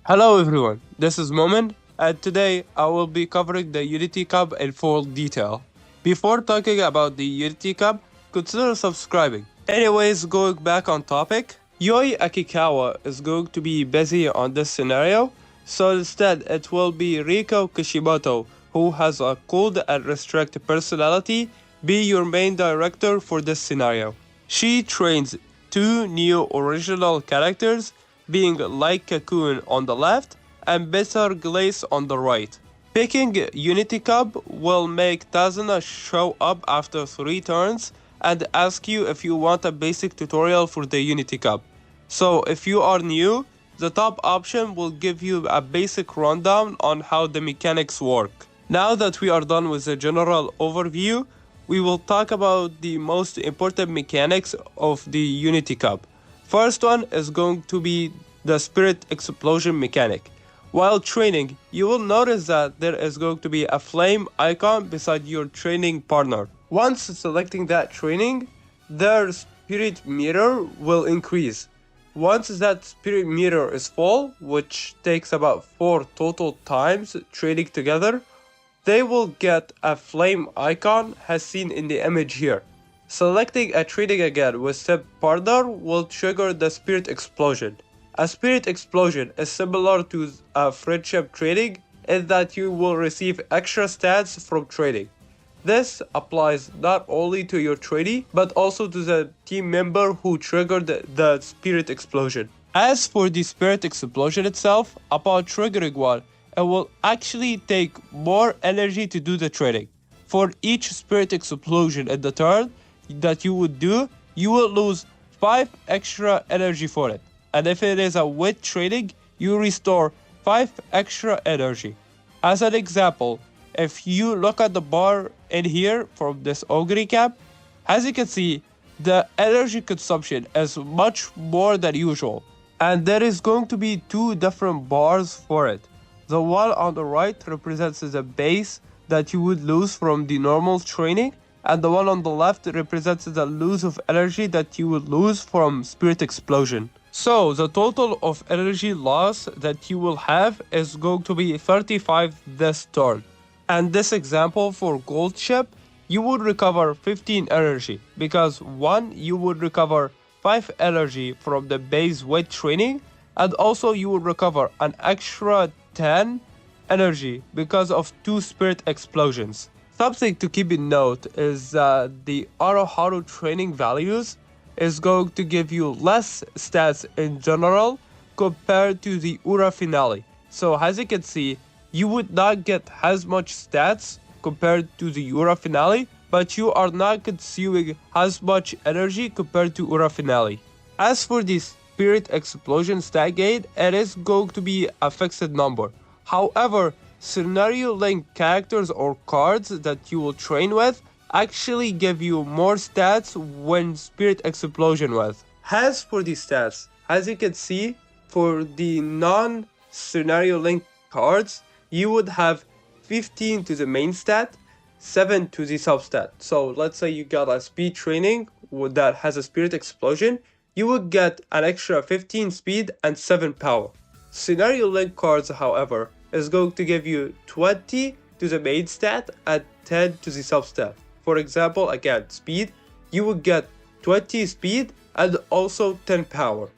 Hello everyone, this is Momen, and today I will be covering the Unity Cup in full detail. Before talking about the Unity Cup, consider subscribing. Anyways, going back on topic, Yoi Akikawa is going to be busy on this scenario, so instead it will be Riko Kishimoto, who has a cold and restricted personality, be your main director for this scenario. She trains two new original characters, being Light Cocoon on the left and Bitter Glaze on the right. Picking Unity Cup will make Tazuna show up after 3 turns and ask you if you want a basic tutorial for the Unity Cup. So if you are new, the top option will give you a basic rundown on how the mechanics work. Now that we are done with the general overview, we will talk about the most important mechanics of the Unity Cup. First one is going to be the Spirit Explosion mechanic. While training, you will notice that there is going to be a flame icon beside your training partner. Once selecting that training, their spirit meter will increase. Once that spirit meter is full, which takes about 4 total times training together, they will get a flame icon as seen in the image here. Selecting a training again with Step Partner will trigger the Spirit Explosion. A Spirit Explosion is similar to a friendship training in that you will receive extra stats from trading. This applies not only to your trainee, but also to the team member who triggered the Spirit Explosion. As for the Spirit Explosion itself, upon triggering one, it will actually take more energy to do the trading. For each Spirit Explosion in the turn that you would do, you will lose 5 extra energy for it. And if it is a wit trading, you restore 5 extra energy. As an example, if you look at the bar in here from this Ogre cap, as you can see, the energy consumption is much more than usual. And there is going to be 2 different bars for it. The one on the right represents the base that you would lose from the normal training, and the one on the left represents the loss of energy that you would lose from Spirit Explosion. So the total of energy loss that you will have is going to be 35 this turn. And this example for Gold Ship, you would recover 15 energy because 1, you would recover 5 energy from the base weight training, and also you would recover an extra 10 energy because of 2 spirit explosions. Something to keep in note is that the Araharu training values is going to give you less stats in general compared to the Ura finale. So as you can see, you would not get as much stats compared to the Ura finale, but you are not consuming as much energy compared to Ura finale. As for the Spirit Explosion stat gate, it is going to be a fixed number. However, scenario linked characters or cards that you will train with actually give you more stats when Spirit Explosion with. As for the stats, as you can see, for the non-scenario linked cards, you would have 15 to the main stat, 7 to the substat. So let's say you got a speed training that has a Spirit Explosion, you would get an extra 15 speed and 7 power. Scenario link cards, however, is going to give you 20 to the main stat and 10 to the substat. For example, again, speed, you would get 20 speed and also 10 power.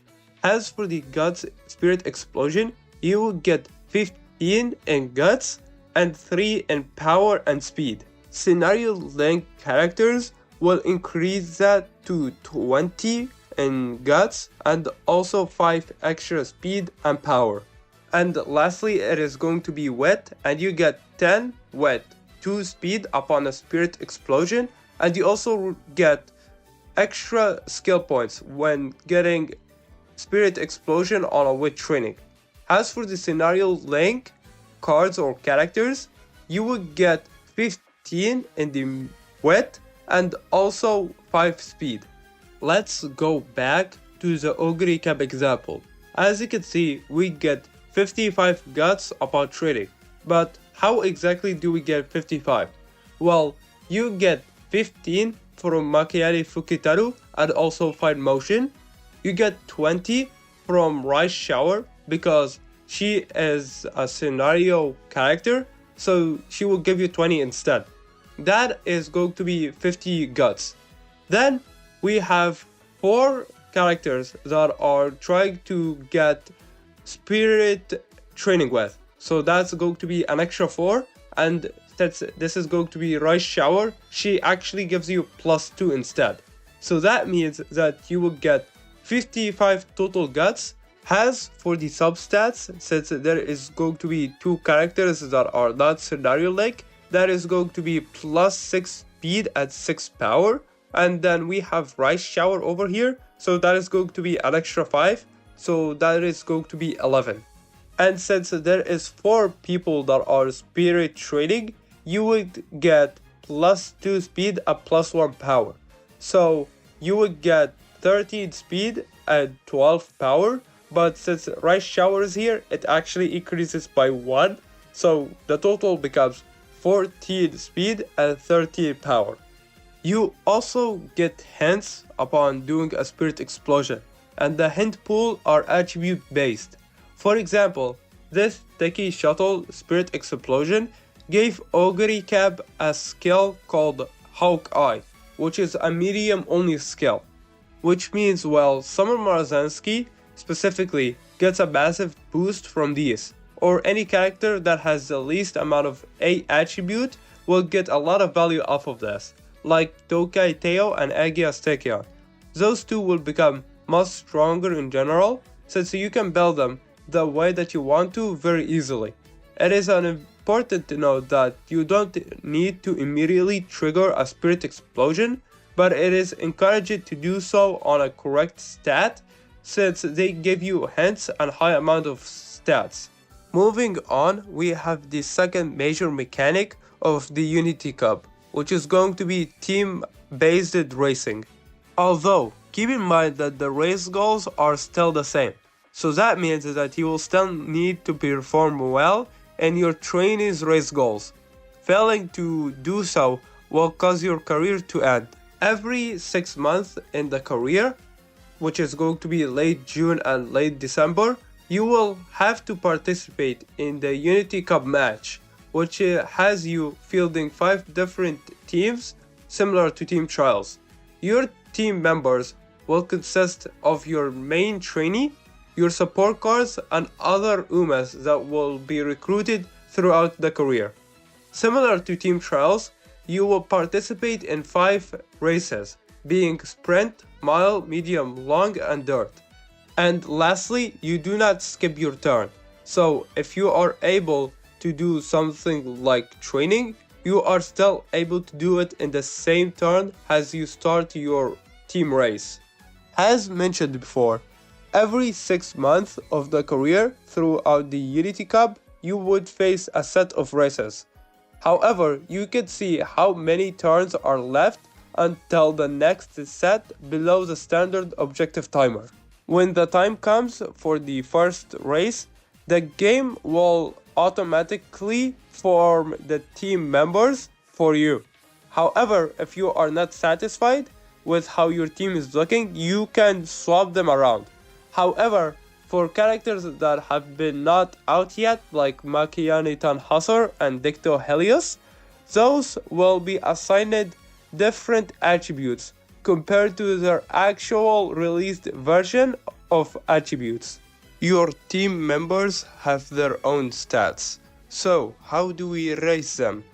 As for the Guts Spirit Explosion, you will get 15 in Guts and 3 in power and speed. Scenario link characters will increase that to 20 in Guts and also 5 extra speed and power. And lastly, it is going to be wet, and you get 10 wet, 2 speed upon a Spirit Explosion, and you also get extra skill points when getting Spirit Explosion on a wit training. As for the scenario link cards or characters, you would get 15 in the wet and also 5 speed. Let's go back to the Ogre Cap example. As you can see, we get 55 guts upon trading. But how exactly do we get 55? Well, you get 15 from Makiari Fukitaru and also Fine Motion. You get 20 from Rice Shower because she is a scenario character, so she will give you 20 instead. That is going to be 50 guts. Then we have 4 characters that are trying to get spirit training with. So that's going to be an extra 4, and this is going to be Rice Shower. She actually gives you +2 instead. So that means that you will get 55 total guts. Has for the substats, since there is going to be 2 characters that are not scenario like, that is going to be +6 speed at 6 power. And then we have Rice Shower over here, so that is going to be an extra 5, so that is going to be 11. And since there is 4 people that are spirit training, you would get +2 speed at +1 power. So you would get 13 speed and 12 power, but since Rice Shower is here, it actually increases by 1, so the total becomes 14 speed and 13 power. You also get hints upon doing a spirit explosion, and the hint pool are attribute based. For example, this Teki Shuttle Spirit Explosion gave Urakagi a skill called Hawkeye, which is a medium only skill. Which means, well, Summer Marzanski specifically gets a massive boost from these, or any character that has the least amount of A attribute will get a lot of value off of this, like Tokai Teo and Agias Tekion. Those two will become much stronger in general, since you can build them the way that you want to very easily. It is important to note that you don't need to immediately trigger a spirit explosion, but it is encouraged to do so on a correct stat, since they give you hints and high amount of stats. Moving on, we have the second major mechanic of the Unity Cup, which is going to be team-based racing. Although, keep in mind that the race goals are still the same. So that means that you will still need to perform well in your trainees' race goals. Failing to do so will cause your career to end. Every 6 months in the career, which is going to be late June and late December, you will have to participate in the Unity Cup match, which has you fielding 5 different teams similar to team trials. Your team members will consist of your main trainee, your support cards, and other UMAs that will be recruited throughout the career. Similar to team trials, you will participate in 5 races, being sprint, mile, medium, long, and dirt. And lastly, you do not skip your turn. So if you are able to do something like training, you are still able to do it in the same turn as you start your team race. As mentioned before, every 6 months of the career throughout the Unity Cup, you would face a set of races. However, you can see how many turns are left until the next set below the standard objective timer. When the time comes for the first race, the game will automatically form the team members for you. However, if you are not satisfied with how your team is looking, you can swap them around. However, for characters that have been not out yet, like Makiani Tanhasar and Dicto Helios, those will be assigned different attributes compared to their actual released version of attributes. Your team members have their own stats. So, how do we raise them?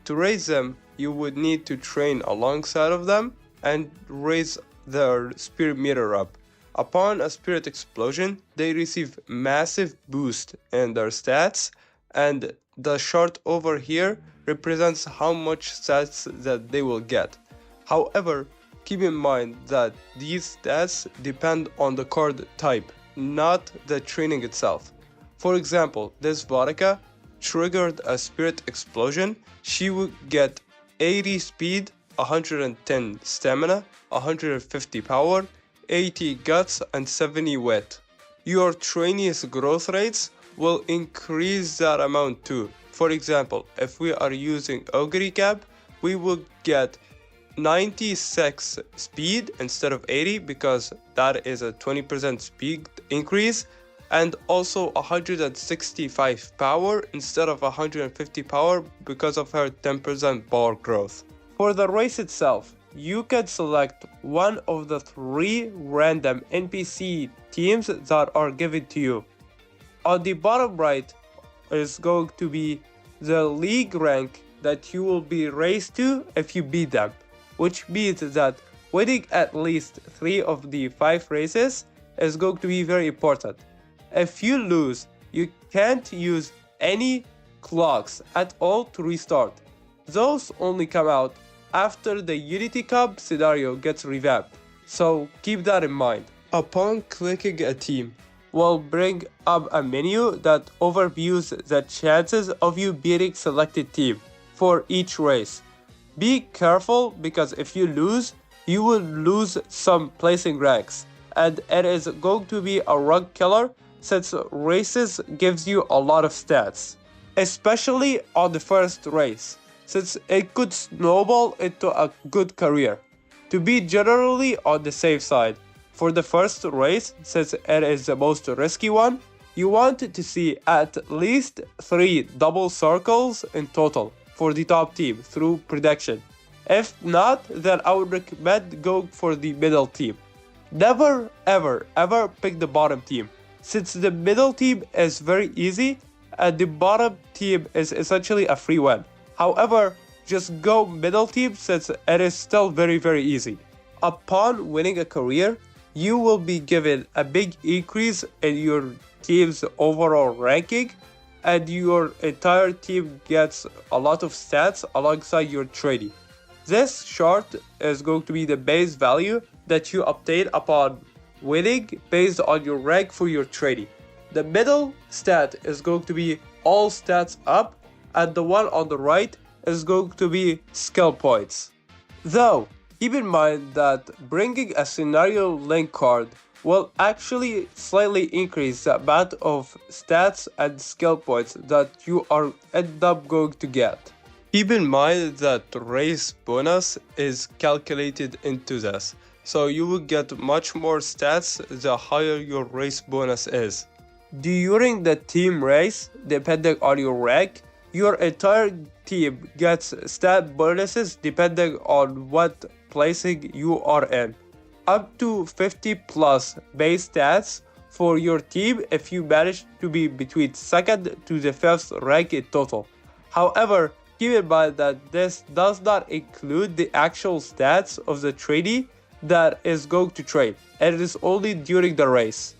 To raise them, you would need to train alongside of them and raise their spirit meter up. Upon a spirit explosion, they receive massive boost in their stats, and the chart over here represents how much stats that they will get. However, keep in mind that these stats depend on the card type, not the training itself. For example, this vodka triggered a spirit explosion. She would get 80 speed, 110 stamina, 150 power, 80 guts, and 70 wit. Your trainee's growth rates will increase that amount too. For example, if we are using Urakagi, we will get 96 speed instead of 80 because that is a 20% speed increase, and also 165 power instead of 150 power because of her 10% power growth. For the race itself, you can select one of the 3 random NPC teams that are given to you. On the bottom right is going to be the league rank that you will be raised to if you beat them, which means that winning at least 3 of the 5 races is going to be very important. If you lose, you can't use any clocks at all to restart. Those only come out after the Unity Cup scenario gets revamped, so keep that in mind. Upon clicking a team, will bring up a menu that overviews the chances of you beating selected team for each race. Be careful because if you lose, you will lose some placing ranks, and it is going to be a rank killer since races gives you a lot of stats, especially on the first race, since it could snowball into a good career. To be generally on the safe side, for the first race, since it is the most risky one, you want to see at least 3 double circles in total for the top team through prediction. If not, then I would recommend going for the middle team. Never ever pick the bottom team, since the middle team is very easy and the bottom team is essentially a free win. However, just go middle team since it is still very easy. Upon winning a career, you will be given a big increase in your team's overall ranking, and your entire team gets a lot of stats alongside your trading. This chart is going to be the base value that you obtain upon winning based on your rank for your trading. The middle stat is going to be all stats up, and the one on the right is going to be skill points. Though, keep in mind that bringing a scenario link card will actually slightly increase the amount of stats and skill points that you are end up going to get. Keep in mind that race bonus is calculated into this, so you will get much more stats the higher your race bonus is. During the team race, depending on your rank, your entire team gets stat bonuses depending on what placing you are in. Up to 50 plus base stats for your team if you manage to be between 2nd to the 5th rank in total. However, keep in mind that this does not include the actual stats of the trainee that is going to trade, and it is only during the race.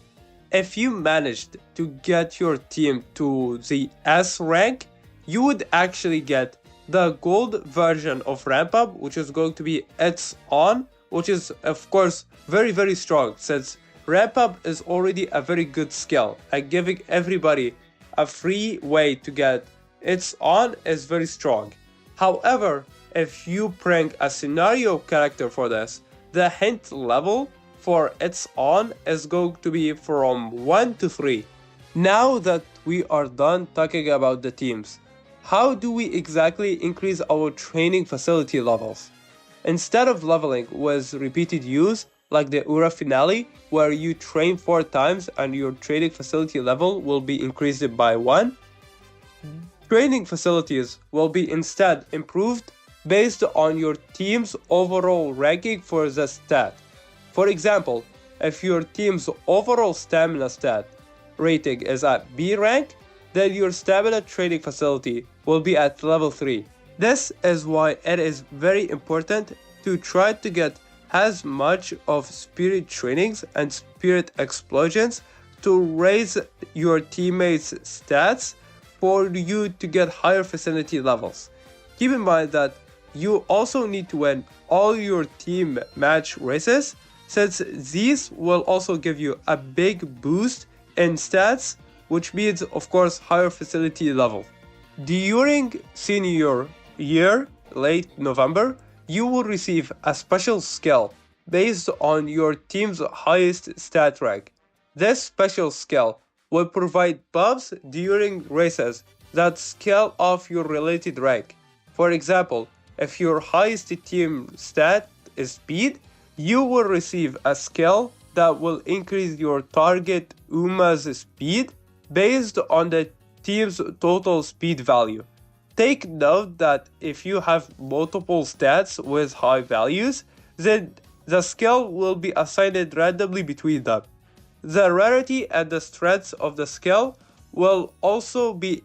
If you managed to get your team to the S rank, you would actually get the gold version of ramp up, which is going to be It's On, which is of course very strong, since ramp up is already a very good skill, and giving everybody a free way to get It's On is very strong. However, if you bring a scenario character for this, the hint level for It's On is going to be from 1 to 3. Now that we are done talking about the teams, how do we exactly increase our training facility levels? Instead of leveling with repeated use, like the Ura Finale, where you train 4 times and your training facility level will be increased by 1, training facilities will be instead improved based on your team's overall ranking for the stat. For example, if your team's overall stamina stat rating is at B rank, then your stamina training facility will be at level 3. This is why it is very important to try to get as much of spirit trainings and spirit explosions to raise your teammates' stats for you to get higher facility levels. Keep in mind that you also need to win all your team match races, since these will also give you a big boost in stats, which means of course higher facility level. During senior year, late November, you will receive a special skill based on your team's highest stat rank. This special skill will provide buffs during races that scale off your related rank. For example, if your highest team stat is speed, you will receive a skill that will increase your target Uma's speed based on the team's total speed value. Take note that if you have multiple stats with high values, then the skill will be assigned randomly between them. The rarity and the strength of the skill will also be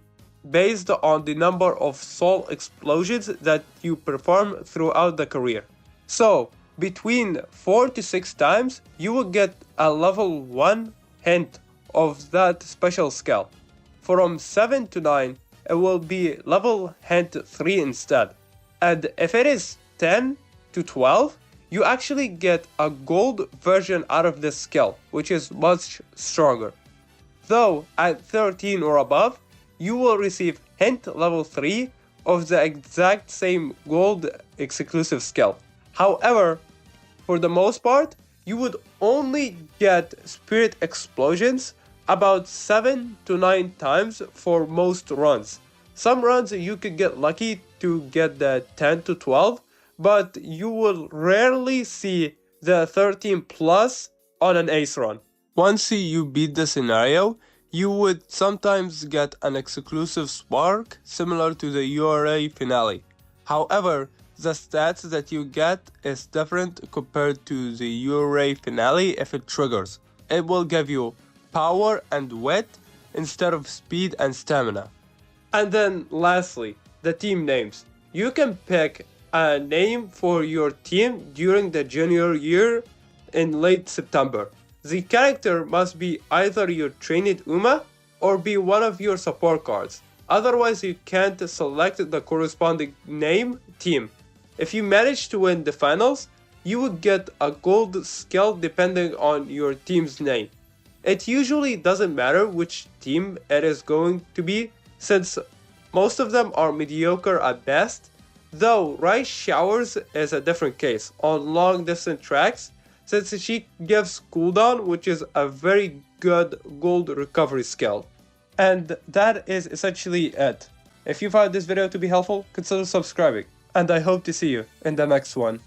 based on the number of soul explosions that you perform throughout the career. So, between 4 to 6 times, you will get a level 1 hint of that special skill. From 7 to 9, it will be level hint 3 instead. And if it is 10 to 12, you actually get a gold version out of this skill, which is much stronger. Though at 13 or above, you will receive hint level 3 of the exact same gold exclusive skill. However, for the most part, you would only get spirit explosions about 7 to 9 times for most runs. Some runs you could get lucky to get the 10 to 12, but you will rarely see the 13 plus on an ace run. Once you beat the scenario, you would sometimes get an exclusive spark similar to the URA finale. However, the stats that you get is different compared to the URA finale if it triggers. It will give you power and wit instead of speed and stamina. And then lastly, the team names. You can pick a name for your team during the junior year in late September. The character must be either your trained Uma or be one of your support cards. Otherwise, you can't select the corresponding name team. If you manage to win the finals, you would get a gold skill depending on your team's name. It usually doesn't matter which team it is going to be, since most of them are mediocre at best, though Rice Showers is a different case on long distance tracks, since she gives cooldown, which is a very good gold recovery skill. And that is essentially it. If you found this video to be helpful, consider subscribing, and I hope to see you in the next one.